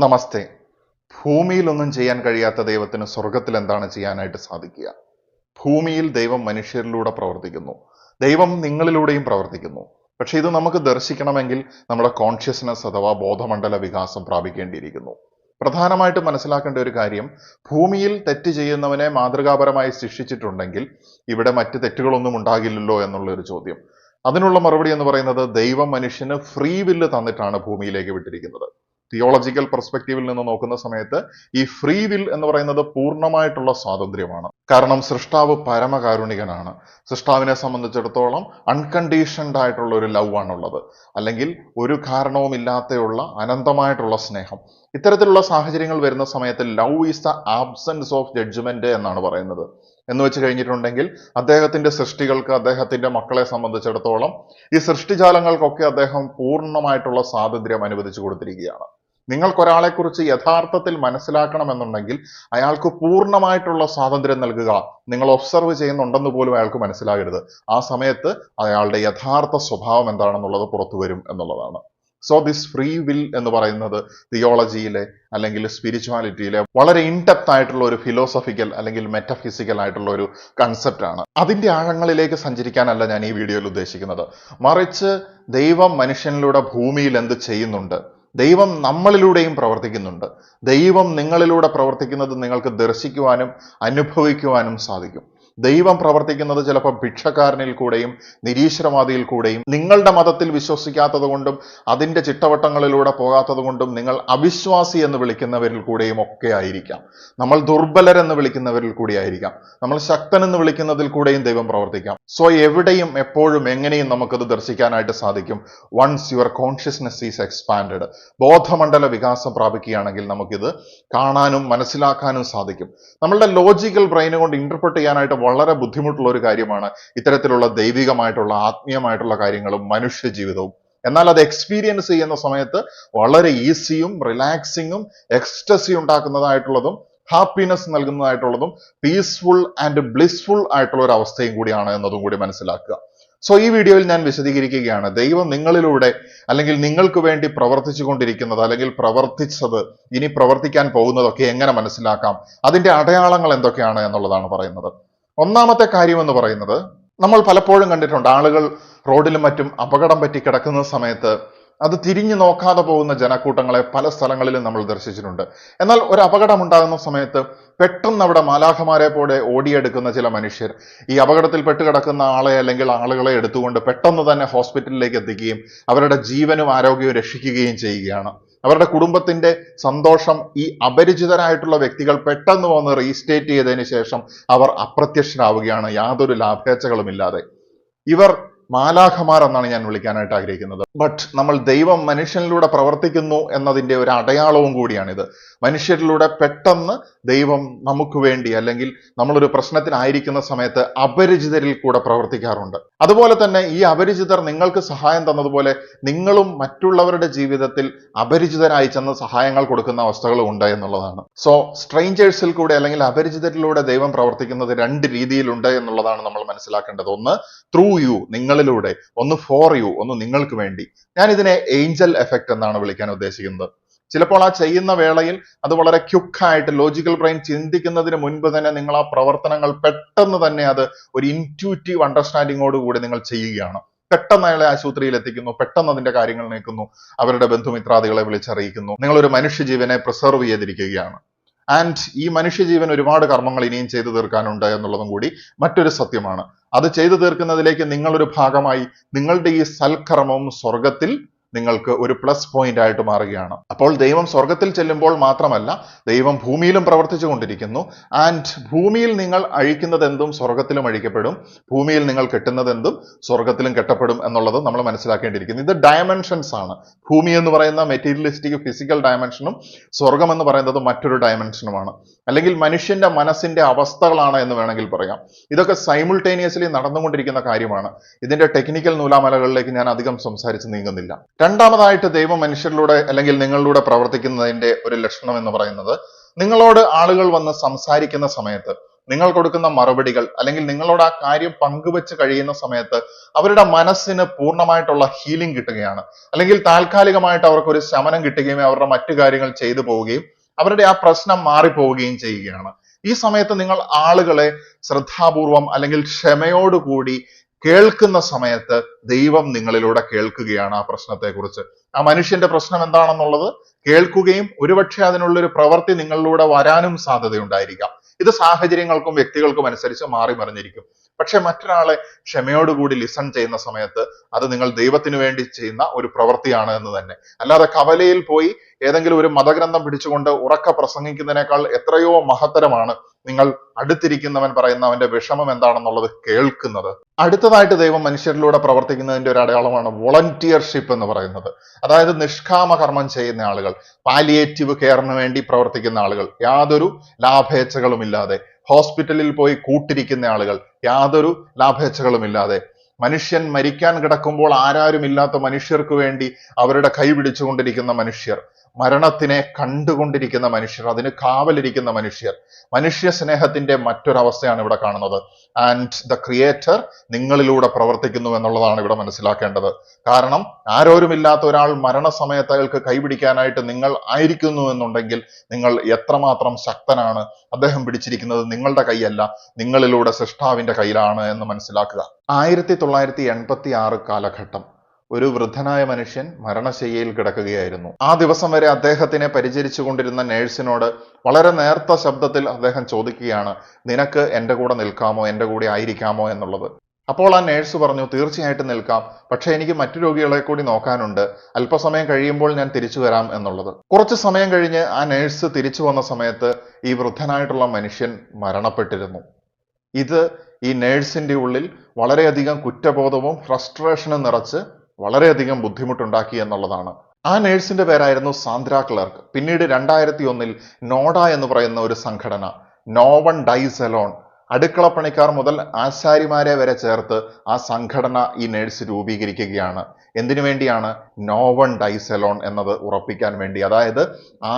നമസ്തേ. ഭൂമിയിലൊന്നും ചെയ്യാൻ കഴിയാത്ത ദൈവത്തിന് സ്വർഗത്തിൽ എന്താണ് ചെയ്യാനായിട്ട് സാധിക്കുക? ഭൂമിയിൽ ദൈവം മനുഷ്യരിലൂടെ പ്രവർത്തിക്കുന്നു. ദൈവം നിങ്ങളിലൂടെയും പ്രവർത്തിക്കുന്നു. പക്ഷെ ഇത് നമുക്ക് ദർശിക്കണമെങ്കിൽ നമ്മുടെ കോൺഷ്യസ്നസ് അഥവാ ബോധമണ്ഡല വികാസം പ്രാപിക്കേണ്ടിയിരിക്കുന്നു. പ്രധാനമായിട്ട് മനസ്സിലാക്കേണ്ട ഒരു കാര്യം, ഭൂമിയിൽ തെറ്റ് ചെയ്യുന്നവനെ മാതൃകാപരമായി ശിക്ഷിച്ചിട്ടുണ്ടെങ്കിൽ ഇവിടെ മറ്റ് തെറ്റുകളൊന്നും ഉണ്ടാകില്ലല്ലോ എന്നുള്ള ഒരു ചോദ്യം. അതിനുള്ള മറുപടി എന്ന് പറയുന്നത്, ദൈവം മനുഷ്യന് ഫ്രീ വില്ല് തന്നിട്ടാണ് ഭൂമിയിലേക്ക് വിട്ടിരിക്കുന്നത്. തിയോളജിക്കൽ പെർസ്പെക്റ്റീവിൽ നിന്ന് നോക്കുന്ന സമയത്ത് ഈ ഫ്രീ വിൽ എന്ന് പറയുന്നത് പൂർണ്ണമായിട്ടുള്ള സ്വാതന്ത്ര്യമാണ്. കാരണം സൃഷ്ടാവ് പരമകാരുണികനാണ്. സൃഷ്ടാവിനെ സംബന്ധിച്ചിടത്തോളം അൺകണ്ടീഷൻഡ് ആയിട്ടുള്ള ഒരു ലവ് ആണുള്ളത്, അല്ലെങ്കിൽ ഒരു കാരണവുമില്ലാതെയുള്ള അനന്തമായിട്ടുള്ള സ്നേഹം. ഇത്തരത്തിലുള്ള സാഹചര്യങ്ങൾ വരുന്ന സമയത്ത് love is the absence of judgement എന്നാണ് പറയുന്നത്. എന്ന് വെച്ച് കഴിഞ്ഞിട്ടുണ്ടെങ്കിൽ അദ്ദേഹത്തിന്റെ സൃഷ്ടികൾക്ക്, അദ്ദേഹത്തിന്റെ മക്കളെ സംബന്ധിച്ചിടത്തോളം ഈ സൃഷ്ടിജാലങ്ങൾക്കൊക്കെ അദ്ദേഹം പൂർണ്ണമായിട്ടുള്ള സ്വാതന്ത്ര്യം അനുവദിച്ചു കൊടുത്തിരിക്കുകയാണ്. നിങ്ങൾക്കൊരാളെക്കുറിച്ച് യഥാർത്ഥത്തിൽ മനസ്സിലാക്കണമെന്നുണ്ടെങ്കിൽ അയാൾക്ക് പൂർണ്ണമായിട്ടുള്ള സ്വാതന്ത്ര്യം നൽകുക. നിങ്ങൾ ഒബ്സർവ് ചെയ്യുന്നുണ്ടെന്ന് പോലും അയാൾക്ക് മനസ്സിലാകരുത്. ആ സമയത്ത് അയാളുടെ യഥാർത്ഥ സ്വഭാവം എന്താണെന്നുള്ളത് പുറത്തു വരും എന്നുള്ളതാണ്. സോ ദിസ് ഫ്രീ വിൽ എന്ന് പറയുന്നത് തിയോളജിയിലെ അല്ലെങ്കിൽ സ്പിരിച്വാലിറ്റിയിലെ വളരെ ഇൻഡെപ്ത് ആയിട്ടുള്ള ഒരു ഫിലോസഫിക്കൽ അല്ലെങ്കിൽ മെറ്റഫിസിക്കൽ ആയിട്ടുള്ള ഒരു കൺസെപ്റ്റ് ആണ്. അതിന്റെ ആഴങ്ങളിലേക്ക് സഞ്ചരിക്കാനല്ല ഞാൻ ഈ വീഡിയോയിൽ ഉദ്ദേശിക്കുന്നത്. മറിച്ച് ദൈവം മനുഷ്യനിലൂടെ ഭൂമിയിൽ എന്ത് ചെയ്യുന്നുണ്ട്, ദൈവം നമ്മളിലൂടെയും പ്രവർത്തിക്കുന്നുണ്ട്. ദൈവം നിങ്ങളിലൂടെ പ്രവർത്തിക്കുന്നത് നിങ്ങൾക്ക് ദർശിക്കുവാനും അനുഭവിക്കുവാനും സാധിക്കും. ദൈവം പ്രവർത്തിക്കുന്നത് ചിലപ്പോൾ ഭിക്ഷക്കാരനിൽ കൂടെയും നിരീശ്വരവാദിയിൽ കൂടെയും നിങ്ങളുടെ മതത്തിൽ വിശ്വസിക്കാത്തത് കൊണ്ടും അതിന്റെ ചിട്ടവട്ടങ്ങളിലൂടെ പോകാത്തത് കൊണ്ടും നിങ്ങൾ അവിശ്വാസി എന്ന് വിളിക്കുന്നവരിൽ കൂടെയും ഒക്കെ ആയിരിക്കാം. നമ്മൾ ദുർബലരെന്ന് വിളിക്കുന്നവരിൽ കൂടി ആയിരിക്കാം. നമ്മൾ ശക്തൻ എന്ന് വിളിക്കുന്നതിൽ കൂടെയും ദൈവം പ്രവർത്തിക്കാം. സോ എവിടെയും എപ്പോഴും എങ്ങനെയും നമുക്കത് ദർശിക്കാനായിട്ട് സാധിക്കും. Once your consciousness is expanded, ബോധമണ്ഡല വികാസം പ്രാപിക്കുകയാണെങ്കിൽ നമുക്കിത് കാണാനും മനസ്സിലാക്കാനും സാധിക്കും. നമ്മളുടെ ലോജിക്കൽ ബ്രെയിൻ കൊണ്ട് ഇന്റർപ്രറ്റ് ചെയ്യാനായിട്ട് വളരെ ബുദ്ധിമുട്ടുള്ള ഒരു കാര്യമാണ് ഇത്തരത്തിലുള്ള ദൈവികമായിട്ടുള്ള ആത്മീയമായിട്ടുള്ള കാര്യങ്ങളും മനുഷ്യ ജീവിതവും. എന്നാൽ അത് എക്സ്പീരിയൻസ് ചെയ്യുന്ന സമയത്ത് വളരെ ഈസിയും റിലാക്സിങ്ങും എക്സ്റ്റസി ഉണ്ടാക്കുന്നതായിട്ടുള്ളതും ഹാപ്പിനെസ് നൽകുന്നതായിട്ടുള്ളതും പീസ്ഫുൾ ആൻഡ് ബ്ലിസ്ഫുൾ ആയിട്ടുള്ള ഒരു അവസ്ഥയും കൂടിയാണ് എന്നതും കൂടി മനസ്സിലാക്കുക. സോ ഈ വീഡിയോയിൽ ഞാൻ വിശദീകരിക്കുകയാണ്, ദൈവം നിങ്ങളിലൂടെ അല്ലെങ്കിൽ നിങ്ങൾക്ക് വേണ്ടി പ്രവർത്തിച്ചു കൊണ്ടിരിക്കുന്നത് അല്ലെങ്കിൽ പ്രവർത്തിച്ചത്, ഇനി പ്രവർത്തിക്കാൻ പോകുന്നതൊക്കെ എങ്ങനെ മനസ്സിലാക്കാം, അതിന്റെ അടയാളങ്ങൾ എന്തൊക്കെയാണ് എന്നുള്ളതാണ് പറയുന്നത്. ഒന്നാമത്തെ കാര്യം എന്ന് പറയുന്നത്, നമ്മൾ പലപ്പോഴും കണ്ടിട്ടുണ്ട് ആളുകൾ റോഡിലും മറ്റും അപകടം പറ്റി കിടക്കുന്ന സമയത്ത് അത് തിരിഞ്ഞു നോക്കാതെ പോകുന്ന ജനക്കൂട്ടങ്ങളെ പല സ്ഥലങ്ങളിലും നമ്മൾ ദർശിച്ചിട്ടുണ്ട്. എന്നാൽ ഒരു അപകടം ഉണ്ടാകുന്ന സമയത്ത് പെട്ടെന്ന് അവിടെ മാലാഖമാരെ പോലെ ഓടിയെടുക്കുന്ന ചില മനുഷ്യർ ഈ അപകടത്തിൽ പെട്ടുകിടക്കുന്ന ആളെ അല്ലെങ്കിൽ ആളുകളെ എടുത്തുകൊണ്ട് പെട്ടെന്ന് തന്നെ ഹോസ്പിറ്റലിലേക്ക് എത്തിക്കുകയും അവരുടെ ജീവനും ആരോഗ്യവും രക്ഷിക്കുകയും ചെയ്യുകയാണ്. അവരുടെ കുടുംബത്തിന്റെ സന്തോഷം ഈ അപരിചിതരായിട്ടുള്ള വ്യക്തികൾ പെട്ടെന്ന് വന്ന് റീസ്റ്റേറ്റ് ചെയ്തതിന് ശേഷം അവർ അപ്രത്യക്ഷരാവുകയാണ്, യാതൊരു ലാഭേച്ഛകളുമില്ലാതെ. ഇവർ മാലാഖമാർ എന്നാണ് ഞാൻ വിളിക്കാനായിട്ട് ആഗ്രഹിക്കുന്നത്. ബട്ട് നമ്മൾ ദൈവം മനുഷ്യനിലൂടെ പ്രവർത്തിക്കുന്നു എന്നതിന്റെ ഒരു അടയാളവും കൂടിയാണിത്. മനുഷ്യരിലൂടെ പെട്ടെന്ന് ദൈവം നമുക്ക് വേണ്ടി അല്ലെങ്കിൽ നമ്മളൊരു പ്രശ്നത്തിനായിരിക്കുന്ന സമയത്ത് അപരിചിതരിൽ കൂടെ പ്രവർത്തിക്കാറുണ്ട്. അതുപോലെ തന്നെ ഈ അപരിചിതർ നിങ്ങൾക്ക് സഹായം തന്നതുപോലെ നിങ്ങളും മറ്റുള്ളവരുടെ ജീവിതത്തിൽ അപരിചിതരായി ചെന്ന് സഹായങ്ങൾ കൊടുക്കുന്ന അവസ്ഥകളും ഉണ്ട് എന്നുള്ളതാണ്. സോ സ്ട്രേഞ്ചേഴ്സിൽ കൂടെ അല്ലെങ്കിൽ അപരിചിതരിലൂടെ ദൈവം പ്രവർത്തിക്കുന്നത് രണ്ട് രീതിയിലുണ്ട് എന്നുള്ളതാണ് നമ്മൾ മനസ്സിലാക്കേണ്ടത്. ഒന്ന് ത്രൂ യു, നിങ്ങളിലൂടെ; ഒന്ന് ഫോർ യു, ഒന്ന് നിങ്ങൾക്ക് വേണ്ടി. ഞാൻ ഇതിനെ ഏഞ്ചൽ എഫക്റ്റ് എന്നാണ് വിളിക്കാൻ ഉദ്ദേശിക്കുന്നത്. ചിലപ്പോൾ ആ ചെയ്യുന്ന വേളയിൽ അത് വളരെ ക്യുക്കായിട്ട് ലോജിക്കൽ ബ്രെയിൻ ചിന്തിക്കുന്നതിന് മുൻപ് തന്നെ നിങ്ങൾ ആ പ്രവർത്തനങ്ങൾ പെട്ടെന്ന് തന്നെ അത് ഒരു ഇൻറ്റ്യൂറ്റീവ് അണ്ടർസ്റ്റാൻഡിങ്ങോട് കൂടി നിങ്ങൾ ചെയ്യുകയാണ്. പെട്ടെന്ന് അയാളെ ആശുപത്രിയിൽ എത്തിക്കുന്നു, പെട്ടെന്ന് അതിന്റെ കാര്യങ്ങൾ നീക്കുന്നു, അവരുടെ ബന്ധുമിത്രാദികളെ വിളിച്ചറിയിക്കുന്നു. നിങ്ങളൊരു മനുഷ്യജീവനെ പ്രിസർവ് ചെയ്തിരിക്കുകയാണ്. ആൻഡ് ഈ മനുഷ്യജീവൻ ഒരുപാട് കർമ്മങ്ങൾ ഇനിയും ചെയ്തു തീർക്കാനുണ്ട് എന്നുള്ളതും കൂടി മറ്റൊരു സത്യമാണ്. അത് ചെയ്തു തീർക്കുന്നതിലേക്ക് നിങ്ങളൊരു ഭാഗമായി നിങ്ങളുടെ ഈ സൽക്കർമ്മവും സ്വർഗത്തിൽ നിങ്ങൾക്ക് ഒരു പ്ലസ് പോയിന്റ് ആയിട്ട് മാറുകയാണ്. അപ്പോൾ ദൈവം സ്വർഗത്തിൽ ചെല്ലുമ്പോൾ മാത്രമല്ല, ദൈവം ഭൂമിയിലും പ്രവർത്തിച്ചു കൊണ്ടിരിക്കുന്നു. ആൻഡ് ഭൂമിയിൽ നിങ്ങൾ അഴിക്കുന്നത് എന്തും സ്വർഗത്തിലും അഴിക്കപ്പെടും, ഭൂമിയിൽ നിങ്ങൾ കെട്ടുന്നത് എന്തും സ്വർഗത്തിലും കെട്ടപ്പെടും എന്നുള്ളത് നമ്മൾ മനസ്സിലാക്കേണ്ടിയിരിക്കുന്നു. ഇത് ഡയമെൻഷൻസ് ആണ്. ഭൂമി എന്ന് പറയുന്ന മെറ്റീരിയലിസ്റ്റിക് ഫിസിക്കൽ ഡയമെൻഷനും സ്വർഗം എന്ന് പറയുന്നത് മറ്റൊരു ഡയമെൻഷനുമാണ്. അല്ലെങ്കിൽ മനുഷ്യന്റെ മനസ്സിന്റെ അവസ്ഥകളാണ് എന്ന് വേണമെങ്കിൽ പറയാം. ഇതൊക്കെ സൈമിൾട്ടേനിയസ്ലി നടന്നുകൊണ്ടിരിക്കുന്ന കാര്യമാണ്. ഇതിന്റെ ടെക്നിക്കൽ നൂലാമലകളിലേക്ക് ഞാൻ അധികം സംസാരിച്ച് നീങ്ങുന്നില്ല. രണ്ടാമതായിട്ട് ദൈവം മനുഷ്യരിലൂടെ അല്ലെങ്കിൽ നിങ്ങളിലൂടെ പ്രവർത്തിക്കുന്നതിന്റെ ഒരു ലക്ഷണം എന്ന് പറയുന്നത്, നിങ്ങളോട് ആളുകൾ വന്ന് സംസാരിക്കുന്ന സമയത്ത് നിങ്ങൾ കൊടുക്കുന്ന മറുപടികൾ അല്ലെങ്കിൽ നിങ്ങളോട് ആ കാര്യം പങ്കുവെച്ച് കഴിയുന്ന സമയത്ത് അവരുടെ മനസ്സിന് പൂർണ്ണമായിട്ടുള്ള ഹീലിംഗ് കിട്ടുകയാണ്. അല്ലെങ്കിൽ താൽക്കാലികമായിട്ട് അവർക്കൊരു ശമനം കിട്ടുകയും അവരുടെ മറ്റു കാര്യങ്ങൾ ചെയ്തു പോവുകയും അവരുടെ ആ പ്രശ്നം മാറിപ്പോവുകയും ചെയ്യുകയാണ്. ഈ സമയത്ത് നിങ്ങൾ ആളുകളെ ശ്രദ്ധാപൂർവം അല്ലെങ്കിൽ ക്ഷമയോടുകൂടി കേൾക്കുന്ന സമയത്ത് ദൈവം നിങ്ങളിലൂടെ കേൾക്കുകയാണ് ആ പ്രശ്നത്തെക്കുറിച്ച്. ആ മനുഷ്യന്റെ പ്രശ്നം എന്താണെന്നുള്ളത് കേൾക്കുകയും ഒരുപക്ഷെ അതിനുള്ളൊരു പ്രവൃത്തി നിങ്ങളിലൂടെ വരാനും സാധ്യതയുണ്ടായിരിക്കാം. ഇത് സാഹചര്യങ്ങൾക്കും വ്യക്തികൾക്കും അനുസരിച്ച് മാറി മറിഞ്ഞിരിക്കും. പക്ഷെ മറ്റൊരാളെ ക്ഷമയോടുകൂടി ലിസൺ ചെയ്യുന്ന സമയത്ത് അത് നിങ്ങൾ ദൈവത്തിന് വേണ്ടി ചെയ്യുന്ന ഒരു പ്രവൃത്തിയാണ് എന്ന് തന്നെ. അല്ലാതെ കവലയിൽ പോയി ഏതെങ്കിലും ഒരു മതഗ്രന്ഥം പിടിച്ചുകൊണ്ട് ഉറക്ക പ്രസംഗിക്കുന്നതിനേക്കാൾ എത്രയോ മഹത്തരമാണ് നിങ്ങൾ അടുത്തിരിക്കുന്നവൻ പറയുന്ന അവന്റെ വിഷമം എന്താണെന്നുള്ളത് കേൾക്കുന്നത്. അടുത്തതായിട്ട് ദൈവം മനുഷ്യരിലൂടെ പ്രവർത്തിക്കുന്നതിന്റെ ഒരു അടയാളമാണ് വോളണ്ടിയർഷിപ്പ് എന്ന് പറയുന്നത്. അതായത് നിഷ്കാമ കർമ്മം ചെയ്യുന്ന ആളുകൾ, പാലിയേറ്റീവ് കെയറിന് വേണ്ടി പ്രവർത്തിക്കുന്ന ആളുകൾ, യാതൊരു ലാഭേച്ഛകളുമില്ലാതെ ഹോസ്പിറ്റലിൽ പോയി കൂട്ടിരിക്കുന്ന ആളുകൾ, യാതൊരു ലാഭേച്ഛകളുമില്ലാതെ മനുഷ്യൻ മരിക്കാൻ കിടക്കുമ്പോൾ ആരാരുമില്ലാത്ത മനുഷ്യർക്ക് വേണ്ടി അവരുടെ കൈ പിടിച്ചുകൊണ്ടിരിക്കുന്ന മനുഷ്യർ, മരണത്തിനെ കണ്ടുകൊണ്ടിരിക്കുന്ന മനുഷ്യർ, അതിന് കാവലിരിക്കുന്ന മനുഷ്യർ, മനുഷ്യ സ്നേഹത്തിന്റെ മറ്റൊരവസ്ഥയാണ് ഇവിടെ കാണുന്നത്. ആൻഡ് ദ ക്രിയേറ്റർ നിങ്ങളിലൂടെ പ്രവർത്തിക്കുന്നു എന്നുള്ളതാണ് ഇവിടെ മനസ്സിലാക്കേണ്ടത്. കാരണം ആരോരുമില്ലാത്ത ഒരാൾ മരണസമയത്ത് അയാൾക്ക് കൈപിടിക്കാനായിട്ട് നിങ്ങൾ ആയിരിക്കുന്നു എന്നുണ്ടെങ്കിൽ നിങ്ങൾ എത്രമാത്രം ശക്തനാണ്. അദ്ദേഹം പിടിച്ചിരിക്കുന്നത് നിങ്ങളുടെ കൈയല്ല, നിങ്ങളിലൂടെ സൃഷ്ടാവിന്റെ കയ്യിലാണ് എന്ന് മനസ്സിലാക്കുക. 1986 കാലഘട്ടം ഒരു വൃദ്ധനായ മനുഷ്യൻ മരണശയ്യയിൽ കിടക്കുകയായിരുന്നു. ആ ദിവസം വരെ അദ്ദേഹത്തിനെ പരിചരിച്ചു കൊണ്ടിരുന്ന നേഴ്സിനോട് വളരെ നേർത്ത ശബ്ദത്തിൽ അദ്ദേഹം ചോദിക്കുകയാണ്, നിനക്ക് എൻ്റെ കൂടെ നിൽക്കാമോ, എൻ്റെ കൂടെ ആയിരിക്കാമോ എന്നുള്ളത്. അപ്പോൾ ആ നേഴ്സ് പറഞ്ഞു, തീർച്ചയായിട്ടും നിൽക്കാം, പക്ഷെ എനിക്ക് മറ്റു രോഗികളെ കൂടി നോക്കാനുണ്ട്, അല്പസമയം കഴിയുമ്പോൾ ഞാൻ തിരിച്ചു വരാം എന്നുള്ളത്. കുറച്ചു സമയം കഴിഞ്ഞ് ആ നേഴ്സ് തിരിച്ചു വന്ന സമയത്ത് ഈ വൃദ്ധനായിട്ടുള്ള മനുഷ്യൻ മരണപ്പെട്ടിരുന്നു. ഇത് ഈ നേഴ്സിന്റെ ഉള്ളിൽ വളരെയധികം കുറ്റബോധവും ഫ്രസ്ട്രേഷനും നിറച്ച് വളരെയധികം ബുദ്ധിമുട്ടുണ്ടാക്കി എന്നുള്ളതാണ്. ആ നേഴ്സിന്റെ പേരായിരുന്നു സാന്ദ്ര ക്ലർക്ക്. പിന്നീട് 2001 നോഡ എന്ന് പറയുന്ന ഒരു സംഘടന, നോ വൺ ഡൈസ് അലോൺ, അടുക്കളപ്പണിക്കാർ മുതൽ ആശാരിമാരെ വരെ ചേർത്ത് ആ സംഘടന ഈ നേഴ്സ് രൂപീകരിക്കുകയാണ്. എന്തിനു വേണ്ടിയാണ്? നോ വൺ ഡൈസ് അലോൺ എന്നത് ഉറപ്പിക്കാൻ വേണ്ടി. അതായത്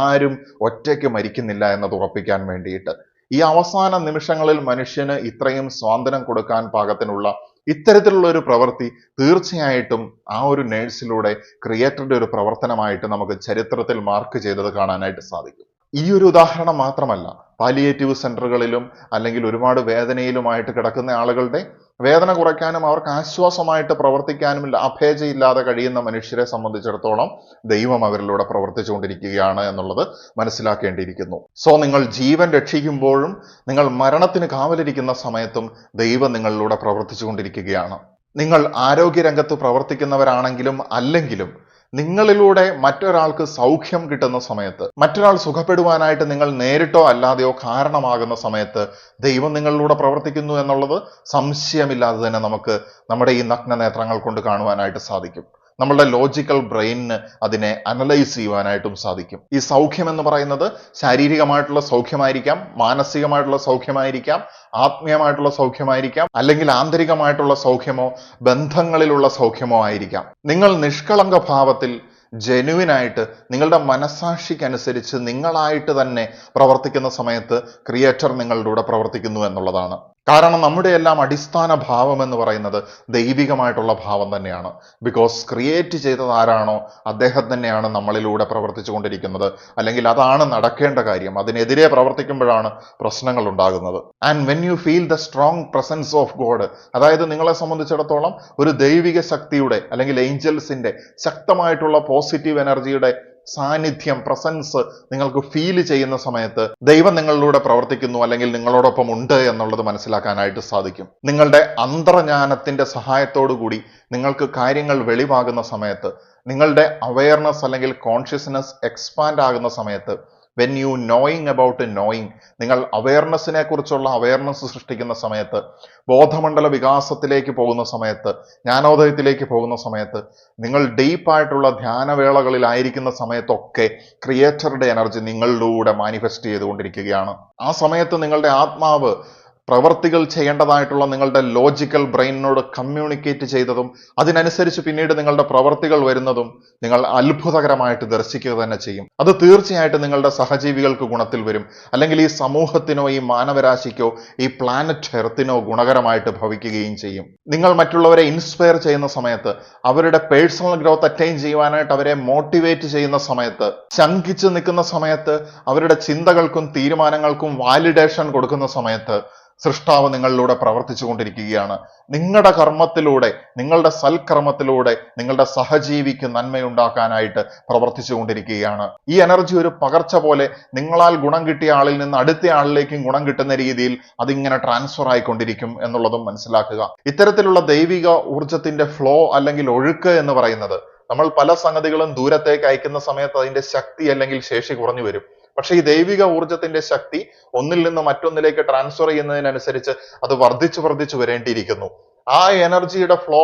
ആരും ഒറ്റയ്ക്ക് മരിക്കുന്നില്ല എന്നത് ഉറപ്പിക്കാൻ വേണ്ടിയിട്ട്. ഈ അവസാന നിമിഷങ്ങളിൽ മനുഷ്യന് ഇത്രയും സ്വാതന്ത്ര്യം കൊടുക്കാൻ പാകത്തിനുള്ള ഇത്തരത്തിലുള്ള ഒരു പ്രവൃത്തി തീർച്ചയായിട്ടും ആ ഒരു നേഴ്സിലൂടെ ക്രിയേറ്ററുടെ ഒരു പ്രവർത്തനമായിട്ട് നമുക്ക് ചരിത്രത്തിൽ മാർക്ക് ചെയ്തത് കാണാനായിട്ട് സാധിക്കും. ഈ ഒരു ഉദാഹരണം മാത്രമല്ല, പാലിയേറ്റീവ് സെന്ററുകളിലും അല്ലെങ്കിൽ ഒരുപാട് വേദനയിലുമായിട്ട് കിടക്കുന്ന ആളുകളുടെ വേദന കുറയ്ക്കാനും അവർക്ക് ആശ്വാസമായിട്ട് പ്രവർത്തിക്കാനും അഭേജയില്ലാതെ കഴിയുന്ന മനുഷ്യരെ സംബന്ധിച്ചിടത്തോളം ദൈവം അവരിലൂടെ പ്രവർത്തിച്ചുകൊണ്ടിരിക്കുകയാണ് എന്നുള്ളത് മനസ്സിലാക്കേണ്ടിയിരിക്കുന്നു. സോ നിങ്ങൾ ജീവൻ രക്ഷിക്കുമ്പോഴും നിങ്ങൾ മരണത്തിന് കാവലിരിക്കുന്ന സമയത്തും ദൈവം നിങ്ങളിലൂടെ പ്രവർത്തിച്ചുകൊണ്ടിരിക്കുകയാണ്. നിങ്ങൾ ആരോഗ്യരംഗത്ത് പ്രവർത്തിക്കുന്നവരാണെങ്കിലും അല്ലെങ്കിലും നിങ്ങളിലൂടെ മറ്റൊരാൾക്ക് സൗഖ്യം കിട്ടുന്ന സമയത്ത്, മറ്റൊരാൾ സുഖപ്പെടുവാനായിട്ട് നിങ്ങൾ നേരിട്ടോ അല്ലാതെയോ കാരണമാകുന്ന സമയത്ത് ദൈവം നിങ്ങളിലൂടെ പ്രവർത്തിക്കുന്നു എന്നുള്ളത് സംശയമില്ലാതെ തന്നെ നമുക്ക് നമ്മുടെ ഈ നഗ്ന നേത്രങ്ങൾ കൊണ്ട് കാണുവാനായിട്ട് സാധിക്കും. നമ്മളുടെ ലോജിക്കൽ ബ്രെയിനിന് അതിനെ അനലൈസ് ചെയ്യുവാനായിട്ടും സാധിക്കും. ഈ സൗഖ്യം എന്ന് പറയുന്നത് ശാരീരികമായിട്ടുള്ള സൗഖ്യമായിരിക്കാം, മാനസികമായിട്ടുള്ള സൗഖ്യമായിരിക്കാം, ആത്മീയമായിട്ടുള്ള സൗഖ്യമായിരിക്കാം, അല്ലെങ്കിൽ ആന്തരികമായിട്ടുള്ള സൗഖ്യമോ ബന്ധങ്ങളിലുള്ള സൗഖ്യമോ ആയിരിക്കാം. നിങ്ങൾ നിഷ്കളങ്ക ഭാവത്തിൽ ജെനുവിനായിട്ട് നിങ്ങളുടെ മനസാക്ഷിക്കനുസരിച്ച് നിങ്ങളായിട്ട് തന്നെ പ്രവർത്തിക്കുന്ന സമയത്ത് ക്രിയേറ്റർ നിങ്ങളിലൂടെ പ്രവർത്തിക്കുന്നു എന്നുള്ളതാണ്. കാരണം നമ്മുടെ എല്ലാം അടിസ്ഥാന ഭാവം എന്ന് പറയുന്നത് ദൈവികമായിട്ടുള്ള ഭാവം തന്നെയാണ്. ബിക്കോസ് ക്രിയേറ്റ് ചെയ്തത് ആരാണോ അദ്ദേഹം തന്നെയാണ് നമ്മളിലൂടെ പ്രവർത്തിച്ചു കൊണ്ടിരിക്കുന്നത്. അല്ലെങ്കിൽ അതാണ് നടക്കേണ്ട കാര്യം. അതിനെതിരെ പ്രവർത്തിക്കുമ്പോഴാണ് പ്രശ്നങ്ങൾ ഉണ്ടാകുന്നത്. And when you feel the strong presence of God, അതായത് നിങ്ങളെ സംബന്ധിച്ചിടത്തോളം ഒരു ദൈവിക ശക്തിയുടെ അല്ലെങ്കിൽ ഏഞ്ചൽസിന്റെ ശക്തമായിട്ടുള്ള പോസിറ്റീവ് എനർജിയുടെ സാന്നിധ്യം, പ്രസൻസ് നിങ്ങൾക്ക് ഫീൽ ചെയ്യുന്ന സമയത്ത് ദൈവം നിങ്ങളിലൂടെ പ്രവർത്തിക്കുന്നു അല്ലെങ്കിൽ നിങ്ങളോടൊപ്പം ഉണ്ട് എന്നുള്ളത് മനസ്സിലാക്കാനായിട്ട് സാധിക്കും. നിങ്ങളുടെ അന്തർജ്ഞാനത്തിന്റെ സഹായത്തോടു കൂടി നിങ്ങൾക്ക് കാര്യങ്ങൾ വെളിവാകുന്ന സമയത്ത്, നിങ്ങളുടെ അവയർനെസ് അല്ലെങ്കിൽ കോൺഷ്യസ്നെസ് എക്സ്പാൻഡ് ആകുന്ന സമയത്ത്, when you knowing about knowing, നിങ്ങൾ അവയർനെസ്സിനെ കുറിച്ചുള്ള അവയർനെസ് സൃഷ്ടിക്കുന്ന സമയത്ത്, ബോധമണ്ഡല വികാസത്തിലേക്ക് പോകുന്ന സമയത്ത്, ജ്ഞാനോദയത്തിലേക്ക് പോകുന്ന സമയത്ത്, നിങ്ങൾ ഡീപ്പായിട്ടുള്ള ധ്യാനവേളകളിലായിരിക്കുന്ന സമയത്തൊക്കെ ക്രിയേറ്ററുടെ എനർജി നിങ്ങളിലൂടെ മാനിഫെസ്റ്റ് ചെയ്തുകൊണ്ടിരിക്കുകയാണ്. ആ സമയത്ത് നിങ്ങളുടെ ആത്മാവ് പ്രവർത്തികൾ ചെയ്യേണ്ടതായിട്ടുള്ള നിങ്ങളുടെ ലോജിക്കൽ ബ്രെയിനിനോട് കമ്മ്യൂണിക്കേറ്റ് ചെയ്തതും അതിനനുസരിച്ച് പിന്നീട് നിങ്ങളുടെ പ്രവർത്തികൾ വരുന്നതും നിങ്ങൾ അത്ഭുതകരമായിട്ട് ദർശിക്കുക തന്നെ ചെയ്യും. അത് തീർച്ചയായിട്ടും നിങ്ങളുടെ സഹജീവികൾക്ക് ഗുണത്തിൽ വരും, അല്ലെങ്കിൽ ഈ സമൂഹത്തിനോ ഈ മാനവരാശിക്കോ ഈ പ്ലാനറ്റ് എർത്തിനോ ഗുണകരമായിട്ട് ഭവിക്കുകയും ചെയ്യും. നിങ്ങൾ മറ്റുള്ളവരെ ഇൻസ്പയർ ചെയ്യുന്ന സമയത്ത്, അവരുടെ പേഴ്സണൽ ഗ്രോത്ത് അറ്റൈൻ ചെയ്യുവാനായിട്ട് അവരെ മോട്ടിവേറ്റ് ചെയ്യുന്ന സമയത്ത്, ശങ്കിച്ച് നിൽക്കുന്ന സമയത്ത്, അവരുടെ ചിന്തകൾക്കും തീരുമാനങ്ങൾക്കും വാലിഡേഷൻ കൊടുക്കുന്ന സമയത്ത് സൃഷ്ടാവ് നിങ്ങളിലൂടെ പ്രവർത്തിച്ചു കൊണ്ടിരിക്കുകയാണ്. നിങ്ങളുടെ കർമ്മത്തിലൂടെ, നിങ്ങളുടെ സൽക്കർമ്മത്തിലൂടെ നിങ്ങളുടെ സഹജീവിക്ക് നന്മയുണ്ടാക്കാനായിട്ട് പ്രവർത്തിച്ചു കൊണ്ടിരിക്കുകയാണ്. ഈ എനർജി ഒരു പകർച്ച പോലെ നിങ്ങളാൽ ഗുണം കിട്ടിയ ആളിൽ നിന്ന് അടുത്ത ആളിലേക്കും ഗുണം കിട്ടുന്ന രീതിയിൽ അതിങ്ങനെ ട്രാൻസ്ഫർ ആയിക്കൊണ്ടിരിക്കും എന്നുള്ളതും മനസ്സിലാക്കുക. ഇത്തരത്തിലുള്ള ദൈവിക ഊർജത്തിന്റെ ഫ്ലോ അല്ലെങ്കിൽ ഒഴുക്ക് എന്ന് പറയുന്നത്, നമ്മൾ പല സംഗതികളും ദൂരത്തേക്ക് അയക്കുന്ന സമയത്ത് അതിന്റെ ശക്തി അല്ലെങ്കിൽ ശേഷി കുറഞ്ഞു വരും. പക്ഷെ ഈ ദൈവിക ഊർജത്തിന്റെ ശക്തി ഒന്നിൽ നിന്ന് മറ്റൊന്നിലേക്ക് ട്രാൻസ്ഫർ ചെയ്യുന്നതിനനുസരിച്ച് അത് വർദ്ധിച്ചു വരേണ്ടിയിരിക്കുന്നു. ആ എനർജിയുടെ ഫ്ലോ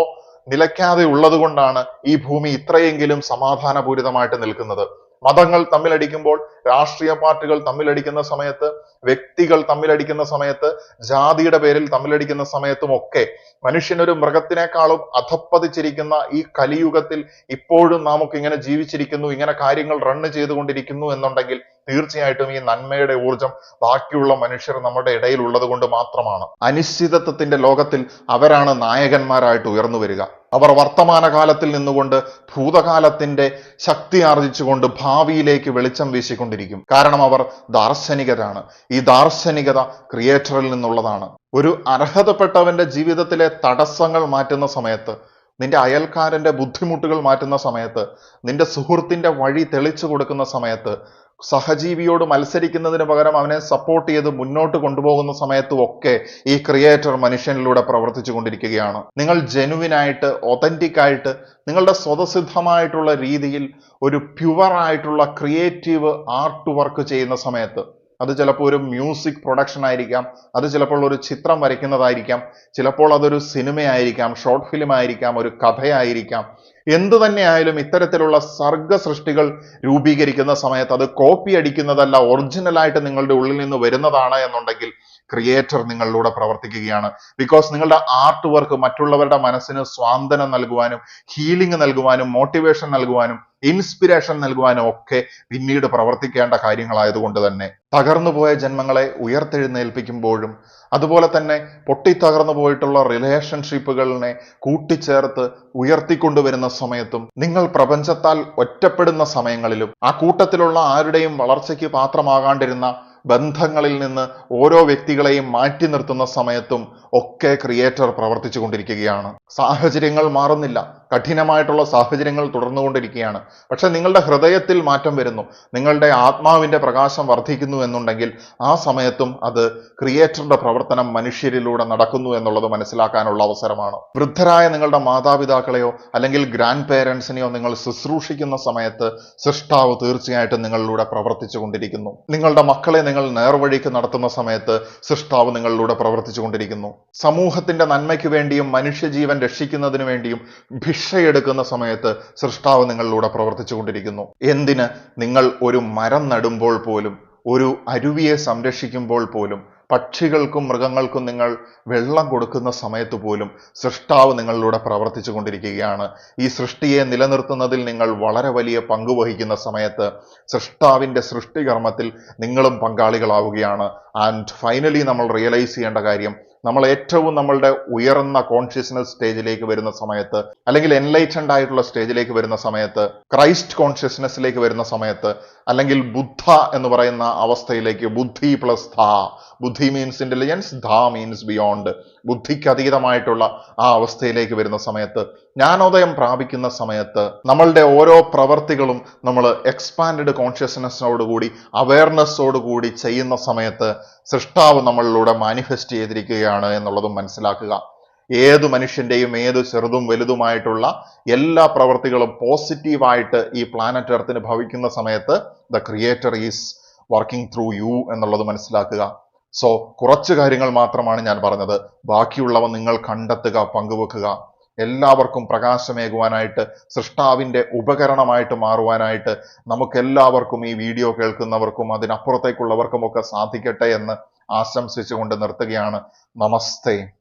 നിലയ്ക്കാതെ ഉള്ളത് കൊണ്ടാണ് ഈ ഭൂമി ഇത്രയെങ്കിലും സമാധാനപൂരിതമായിട്ട് നിൽക്കുന്നത്. മതങ്ങൾ തമ്മിലടിക്കുമ്പോൾ, രാഷ്ട്രീയ പാർട്ടികൾ തമ്മിലടിക്കുന്ന സമയത്ത്, വ്യക്തികൾ തമ്മിലടിക്കുന്ന സമയത്ത്, ജാതിയുടെ പേരിൽ തമ്മിലടിക്കുന്ന സമയത്തും ഒക്കെ മനുഷ്യനൊരു മൃഗത്തിനേക്കാളും അധപ്പതിച്ചിരിക്കുന്ന ഈ കലിയുഗത്തിൽ ഇപ്പോഴും നമുക്ക് ഇങ്ങനെ ജീവിച്ചിരിക്കുന്നു, ഇങ്ങനെ കാര്യങ്ങൾ റണ്ണ് ചെയ്തുകൊണ്ടിരിക്കുന്നു എന്നുണ്ടെങ്കിൽ തീർച്ചയായിട്ടും ഈ നന്മയുടെ ഊർജം ബാക്കിയുള്ള മനുഷ്യർ നമ്മുടെ ഇടയിൽ ഉള്ളത് കൊണ്ട് മാത്രമാണ്. അനിശ്ചിതത്വത്തിന്റെ ലോകത്തിൽ അവരാണ് നായകന്മാരായിട്ട് ഉയർന്നു വരിക. അവർ വർത്തമാനകാലത്തിൽ നിന്നുകൊണ്ട് ഭൂതകാലത്തിന്റെ ശക്തി ആർജിച്ചുകൊണ്ട് ഭാവിയിലേക്ക് വെളിച്ചം വീശിക്കൊണ്ടിരിക്കും. കാരണം അവർ ദാർശനികരാണ്. ഈ ദാർശനികത ക്രിയേറ്ററിൽ നിന്നുള്ളതാണ്. ഒരു അർഹതപ്പെട്ടവന്റെ ജീവിതത്തിലെ തടസ്സങ്ങൾ മാറ്റുന്ന സമയത്ത്, നിന്റെ അയൽക്കാരന്റെ ബുദ്ധിമുട്ടുകൾ മാറ്റുന്ന സമയത്ത്, നിന്റെ സുഹൃത്തിന്റെ വഴി തെളിച്ചു കൊടുക്കുന്ന സമയത്ത്, സഹജീവിയോട് മത്സരിക്കുന്നതിന് പകരം അവനെ സപ്പോർട്ട് ചെയ്ത് മുന്നോട്ട് കൊണ്ടുപോകുന്ന സമയത്തും ഒക്കെ ഈ ക്രിയേറ്റർ മനുഷ്യനിലൂടെ പ്രവർത്തിച്ചു കൊണ്ടിരിക്കുകയാണ്. നിങ്ങൾ ജെനുവിനായിട്ട്, ഒതന്റിക് ആയിട്ട്, നിങ്ങളുടെ സ്വതസിദ്ധമായിട്ടുള്ള രീതിയിൽ ഒരു പ്യുവർ ആയിട്ടുള്ള ക്രിയേറ്റീവ് ആർട്ട് വർക്ക് ചെയ്യുന്ന സമയത്ത്, അത് ചിലപ്പോൾ ഒരു മ്യൂസിക് പ്രൊഡക്ഷൻ ആയിരിക്കാം, അത് ചിലപ്പോൾ ഒരു ചിത്രം വരയ്ക്കുന്നതായിരിക്കാം, ചിലപ്പോൾ അതൊരു സിനിമയായിരിക്കാം, ഷോർട്ട് ഫിലിം ആയിരിക്കാം, ഒരു കഥയായിരിക്കാം, എന്തു തന്നെയായാലും ഇത്തരത്തിലുള്ള സർഗ സൃഷ്ടികൾ രൂപീകരിക്കുന്ന സമയത്ത് അത് കോപ്പി അടിക്കുന്നതല്ല, ഒറിജിനലായിട്ട് നിങ്ങളുടെ ഉള്ളിൽ നിന്ന് വരുന്നതാണ് എന്നുണ്ടെങ്കിൽ ക്രിയേറ്റർ നിങ്ങളിലൂടെ പ്രവർത്തിക്കുകയാണ്. ബിക്കോസ് നിങ്ങളുടെ ആർട്ട് വർക്ക് മറ്റുള്ളവരുടെ മനസ്സിന് സ്വാന്തനം നൽകുവാനും, ഹീലിംഗ് നൽകുവാനും, മോട്ടിവേഷൻ നൽകുവാനും, ഇൻസ്പിരേഷൻ നൽകുവാനും ഒക്കെ പിന്നീട് പ്രവർത്തിക്കേണ്ട കാര്യങ്ങളായതുകൊണ്ട് തന്നെ തകർന്നു പോയ ജന്മങ്ങളെ ഉയർത്തെഴുന്നേൽപ്പിക്കുമ്പോഴും, അതുപോലെ തന്നെ പൊട്ടിത്തകർന്നു പോയിട്ടുള്ള റിലേഷൻഷിപ്പുകളിനെ കൂട്ടിച്ചേർത്ത് ഉയർത്തിക്കൊണ്ടുവരുന്ന സമയത്തും, നിങ്ങൾ പ്രപഞ്ചത്താൽ ഒറ്റപ്പെടുന്ന സമയങ്ങളിലും, ആ കൂട്ടത്തിലുള്ള ആരുടെയും വളർച്ചയ്ക്ക് പാത്രമാകാണ്ടിരുന്ന ബന്ധങ്ങളിൽ നിന്ന് ഓരോ വ്യക്തികളെയും മാറ്റി നിർത്തുന്ന സമയത്തും ഒക്കെ ക്രിയേറ്റർ പ്രവർത്തിച്ചു കൊണ്ടിരിക്കുകയാണ്. സാഹചര്യങ്ങൾ മാറുന്നില്ല, കഠിനമായിട്ടുള്ള സാഹചര്യങ്ങൾ തുടർന്നുകൊണ്ടിരിക്കുകയാണ്. പക്ഷെ നിങ്ങളുടെ ഹൃദയത്തിൽ മാറ്റം വരുന്നു, നിങ്ങളുടെ ആത്മാവിന്റെ പ്രകാശം വർദ്ധിക്കുന്നു എന്നുണ്ടെങ്കിൽ ആ സമയത്തും അത് ക്രിയേറ്ററുടെ പ്രവർത്തനം മനുഷ്യരിലൂടെ നടക്കുന്നു എന്നുള്ളത് മനസ്സിലാക്കാനുള്ള അവസരമാണ്. വൃദ്ധരായ നിങ്ങളുടെ മാതാപിതാക്കളെയോ അല്ലെങ്കിൽ ഗ്രാൻഡ് പേരൻസിനെയോ നിങ്ങൾ ശുശ്രൂഷിക്കുന്ന സമയത്ത് സൃഷ്ടാവ് തീർച്ചയായിട്ടും നിങ്ങളിലൂടെ പ്രവർത്തിച്ചു കൊണ്ടിരിക്കുന്നു. നിങ്ങളുടെ മക്കളെ നിങ്ങൾ നേർവഴിക്ക് നടത്തുന്ന സമയത്ത് സൃഷ്ടാവ് നിങ്ങളിലൂടെ പ്രവർത്തിച്ചു കൊണ്ടിരിക്കുന്നു. സമൂഹത്തിന്റെ നന്മയ്ക്ക് വേണ്ടിയും മനുഷ്യജീവൻ രക്ഷിക്കുന്നതിന് വേണ്ടിയും ഭിക്ഷയെടുക്കുന്ന സമയത്ത് സൃഷ്ടാവ് നിങ്ങളിലൂടെ പ്രവർത്തിച്ചു കൊണ്ടിരിക്കുന്നു. എന്തിന്? നിങ്ങൾ ഒരു മരം നടുമ്പോൾ പോലും, ഒരു അരുവിയെ സംരക്ഷിക്കുമ്പോൾ പോലും, പക്ഷികൾക്കും മൃഗങ്ങൾക്കും നിങ്ങൾ വെള്ളം കൊടുക്കുന്ന സമയത്ത് പോലും സൃഷ്ടാവ് നിങ്ങളിലൂടെ പ്രവർത്തിച്ചു കൊണ്ടിരിക്കുകയാണ്. ഈ സൃഷ്ടിയെ നിലനിർത്തുന്നതിൽ നിങ്ങൾ വളരെ വലിയ പങ്ക് വഹിക്കുന്ന സമയത്ത് സൃഷ്ടാവിന്റെ സൃഷ്ടികർമ്മത്തിൽ നിങ്ങളും പങ്കാളികളാവുകയാണ്. ആൻഡ് ഫൈനലി നമ്മൾ റിയലൈസ് ചെയ്യേണ്ട കാര്യം, നമ്മൾ ഏറ്റവും നമ്മളുടെ ഉയർന്ന കോൺഷ്യസ്നസ് സ്റ്റേജിലേക്ക് വരുന്ന സമയത്ത്, അല്ലെങ്കിൽ എൻലൈറ്റൻഡ് ആയിട്ടുള്ള സ്റ്റേജിലേക്ക് വരുന്ന സമയത്ത്, ക്രൈസ്റ്റ് കോൺഷ്യസ്നെസ്സിലേക്ക് വരുന്ന സമയത്ത്, അല്ലെങ്കിൽ ബുദ്ധ എന്ന് പറയുന്ന അവസ്ഥയിലേക്ക്, ബുദ്ധി പ്ലസ് ധാ, ബുദ്ധി മീൻസ് ഇന്റലിജൻസ്, ധാ മീൻസ് ബിയോണ്ട്, ബുദ്ധിക്ക് അതീതമായിട്ടുള്ള ആ അവസ്ഥയിലേക്ക് വരുന്ന സമയത്ത്, ജ്ഞാനോദയം പ്രാപിക്കുന്ന സമയത്ത്, നമ്മളുടെ ഓരോ പ്രവർത്തികളും നമ്മൾ എക്സ്പാൻഡ് കോൺഷ്യസ്നെസ്സിനോടുകൂടി, അവയർനെസ്സോടുകൂടി ചെയ്യുന്ന സമയത്ത് സൃഷ്ടാവ് നമ്മളിലൂടെ മാനിഫെസ്റ്റ് ചെയ്തിരിക്കുകയാണ് എന്നുള്ളതും മനസ്സിലാക്കുക. ഏത് മനുഷ്യന്റെയും ഏത് ചെറുതും വലുതുമായിട്ടുള്ള എല്ലാ പ്രവർത്തികളും പോസിറ്റീവായിട്ട് ഈ പ്ലാനറ്റ് എർത്തിന് ഭവിക്കുന്ന സമയത്ത് the creator is working through you എന്നുള്ളത് മനസ്സിലാക്കുക. സോ കുറച്ച് കാര്യങ്ങൾ മാത്രമാണ് ഞാൻ പറഞ്ഞത്. ബാക്കിയുള്ളവ നിങ്ങൾ കണ്ടെത്തുക, പങ്കുവെക്കുക. എല്ലാവർക്കും പ്രകാശമേകുവാനായിട്ട്, സൃഷ്ടാവിന്റെ ഉപകരണമായിട്ട് മാറുവാനായിട്ട് നമുക്കെല്ലാവർക്കും, ഈ വീഡിയോ കേൾക്കുന്നവർക്കും അതിനപ്പുറത്തേക്കുള്ളവർക്കും ഒക്കെ സാധിക്കട്ടെ എന്ന് ആശംസിച്ചുകൊണ്ട് നിർത്തുകയാണ്. നമസ്തേ.